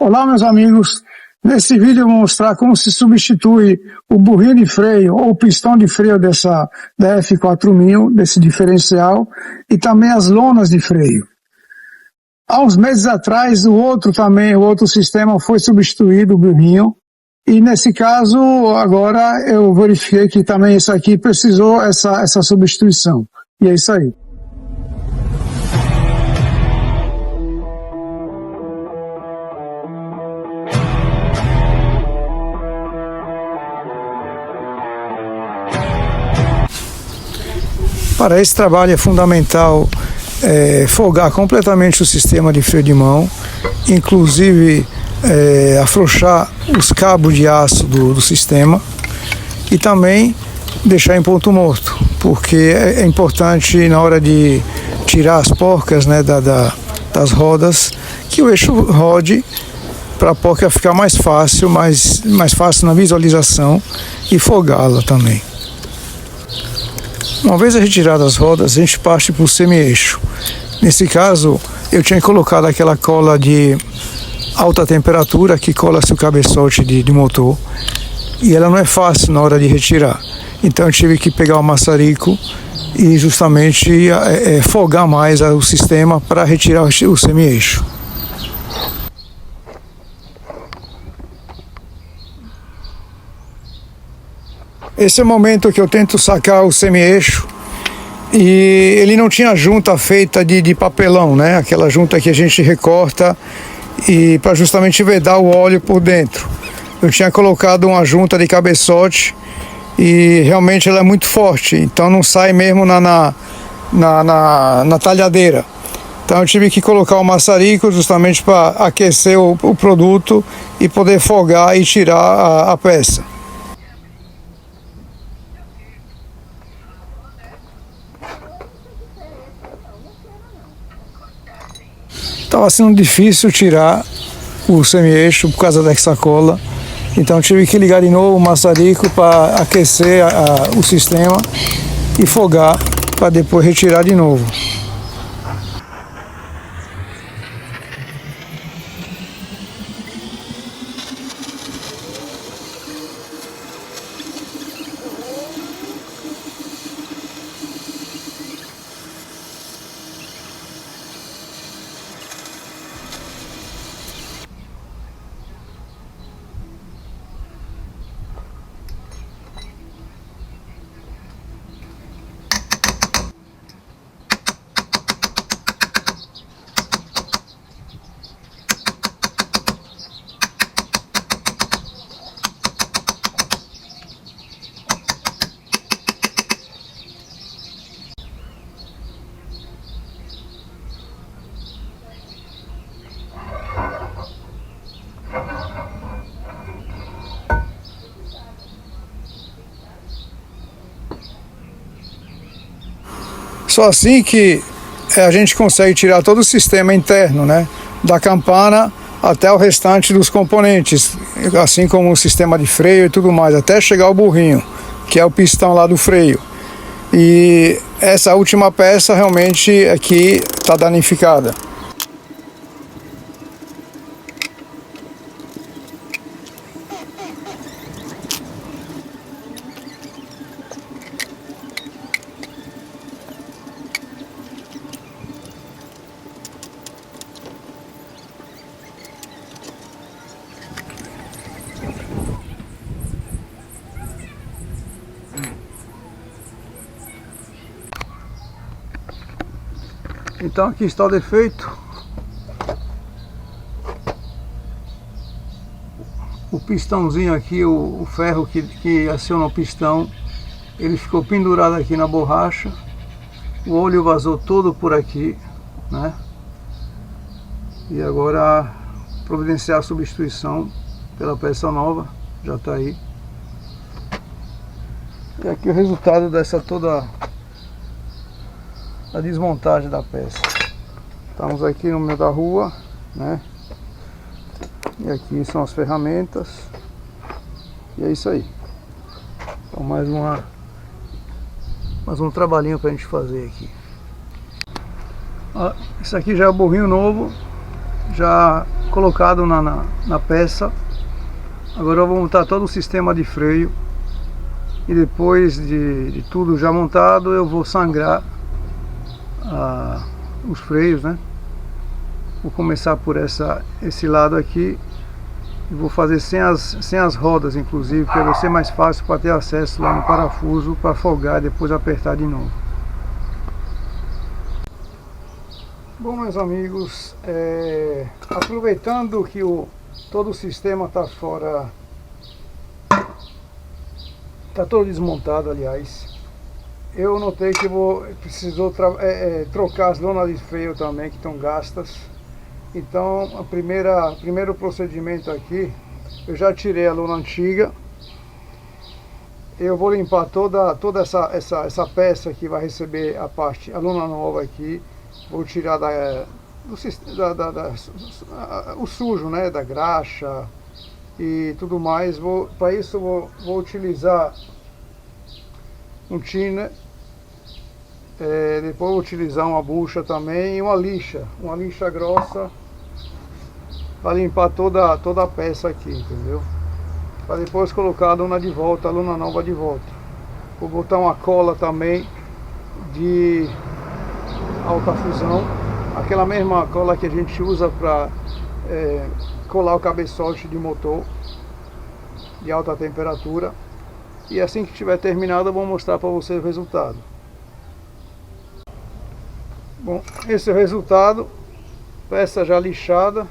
Olá, meus amigos. Nesse vídeo eu vou mostrar como se substitui o burrinho de freio ou o pistão de freio da F4000, desse diferencial, e também as lonas de freio. Há uns meses atrás, o outro sistema foi substituído, o burrinho, e nesse caso, agora eu verifiquei que também esse aqui precisou essa substituição. E é isso aí. Para esse trabalho é fundamental folgar completamente o sistema de freio de mão, inclusive afrouxar os cabos de aço do sistema e também deixar em ponto morto, porque é importante na hora de tirar as porcas, né, das rodas, que o eixo rode para a porca ficar mais fácil na visualização e folgá-la também. Uma vez retirada as rodas, a gente parte para o semi-eixo. Nesse caso, eu tinha colocado aquela cola de alta temperatura que cola-se o cabeçote de motor, e ela não é fácil na hora de retirar. Então eu tive que pegar o maçarico e justamente folgar mais o sistema para retirar o semi-eixo. Esse é o momento que eu tento sacar o semi-eixo e ele não tinha junta feita de papelão, né? Aquela junta que a gente recorta e para justamente vedar o óleo por dentro. Eu tinha colocado uma junta de cabeçote e realmente ela é muito forte, então não sai mesmo na talhadeira. Então eu tive que colocar o maçarico justamente para aquecer o produto e poder folgar e tirar a peça. Estava sendo difícil tirar o semi-eixo por causa dessa cola, então tive que ligar de novo o maçarico para aquecer o sistema e folgar para depois retirar de novo. Só assim que a gente consegue tirar todo o sistema interno, né, da campana até o restante dos componentes, assim como o sistema de freio e tudo mais, até chegar ao burrinho, que é o pistão lá do freio. E essa última peça realmente aqui está danificada. Então aqui está o defeito. O pistãozinho aqui, o ferro que aciona o pistão, ele ficou pendurado aqui na borracha. O óleo vazou todo por aqui, né? E agora providenciar a substituição pela peça nova, já está aí. E aqui o resultado dessa toda a desmontagem da peça. Estamos aqui no meio da rua, né? E aqui são as ferramentas. E é isso aí. Então mais um trabalhinho pra gente fazer aqui. Esse aqui já é o burrinho novo, já colocado na peça. Agora eu vou montar todo o sistema de freio e depois de tudo já montado eu vou sangrar os freios, né? Vou começar por esse lado aqui e vou fazer sem as rodas, inclusive, porque vai ser mais fácil para ter acesso lá no parafuso para folgar e depois apertar de novo. Bom, meus amigos, aproveitando que todo o sistema está fora, está todo desmontado, aliás, eu notei que precisou trocar as lonas de freio também, que estão gastas. Então, primeiro procedimento aqui, eu já tirei a lona antiga. Eu vou limpar toda essa peça que vai receber a lona nova aqui. Vou tirar o sujo, né, da graxa e tudo mais. Para isso eu vou utilizar um thinner. Depois vou utilizar uma bucha também e uma lixa grossa para limpar toda a peça aqui, entendeu? Para depois colocar a lona de volta, a lona nova de volta. Vou botar uma cola também de alta fusão, aquela mesma cola que a gente usa para colar o cabeçote de motor de alta temperatura. E assim que estiver terminado eu vou mostrar para vocês o resultado. Bom, esse é o resultado, peça já lixada.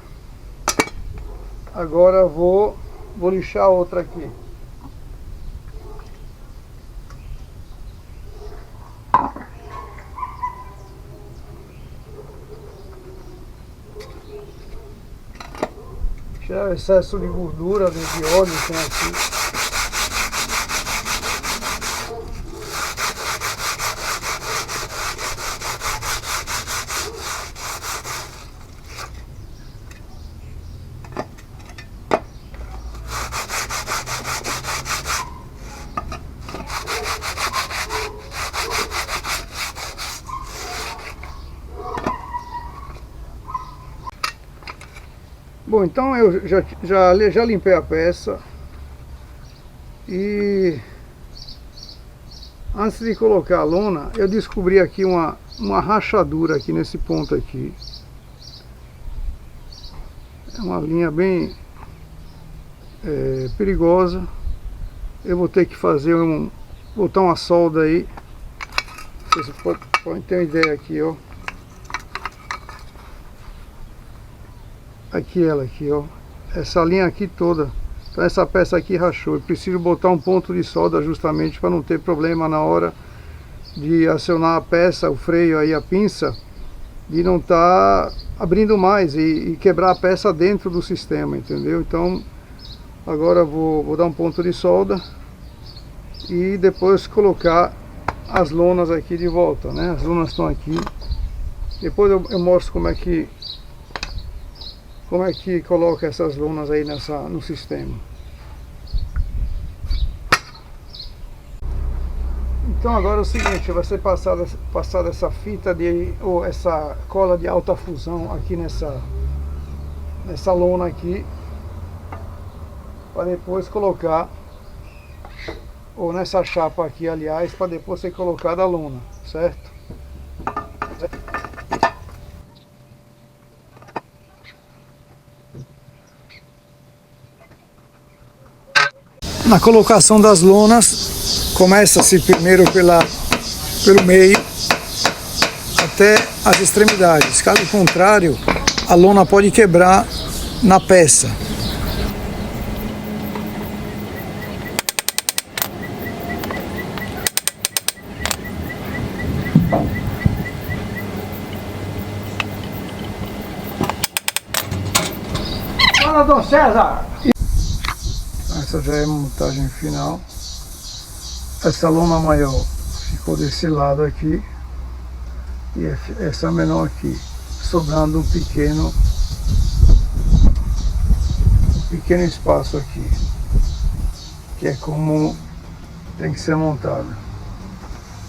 Agora vou lixar a outra aqui. Tirar o excesso de gordura, de óleo que tem aqui. Bom, então eu já limpei a peça e antes de colocar a lona eu descobri aqui uma rachadura aqui nesse ponto aqui. É uma linha bem perigosa. Eu vou ter que botar uma solda aí. Vocês podem ter uma ideia aqui, ó. Aqui ela aqui, ó, essa linha aqui toda. Então essa peça aqui rachou. Eu preciso botar um ponto de solda justamente para não ter problema na hora de acionar a peça, o freio aí, a pinça, de não estar abrindo mais e quebrar a peça dentro do sistema, entendeu? Então agora vou dar um ponto de solda e depois colocar as lonas aqui de volta, né? As lonas estão aqui. Depois eu mostro como é que coloca essas lonas aí no sistema. Então agora é o seguinte, vai ser passada essa fita ou essa cola de alta fusão aqui nessa lona aqui, para depois colocar, ou nessa chapa aqui, aliás, para depois ser colocada a lona, certo? Na colocação das lonas, começa-se primeiro pelo meio até as extremidades. Caso contrário, a lona pode quebrar na peça. Fala, Dom César! Essa já é a montagem final. Essa lona maior ficou desse lado aqui e essa menor aqui, sobrando um pequeno espaço aqui, que é como tem que ser montado.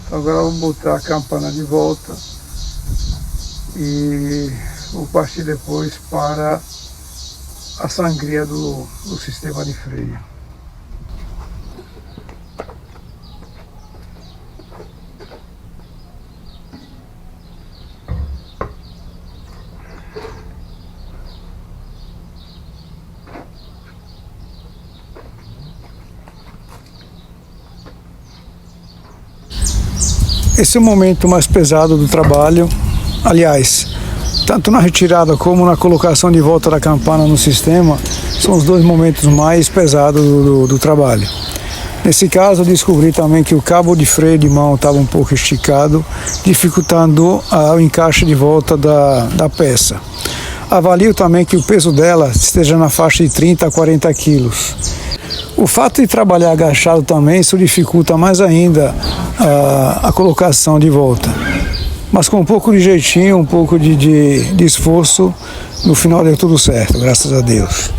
Então agora eu vou botar a campana de volta e vou partir depois para a sangria do sistema de freio. Esse é o momento mais pesado do trabalho. Aliás, tanto na retirada como na colocação de volta da campana no sistema, são os dois momentos mais pesados do trabalho. Nesse caso, eu descobri também que o cabo de freio de mão estava um pouco esticado, dificultando o encaixe de volta da peça. Avalio também que o peso dela esteja na faixa de 30 a 40 quilos. O fato de trabalhar agachado também, isso dificulta mais ainda a colocação de volta. Mas com um pouco de jeitinho, um pouco de esforço, no final deu tudo certo, graças a Deus.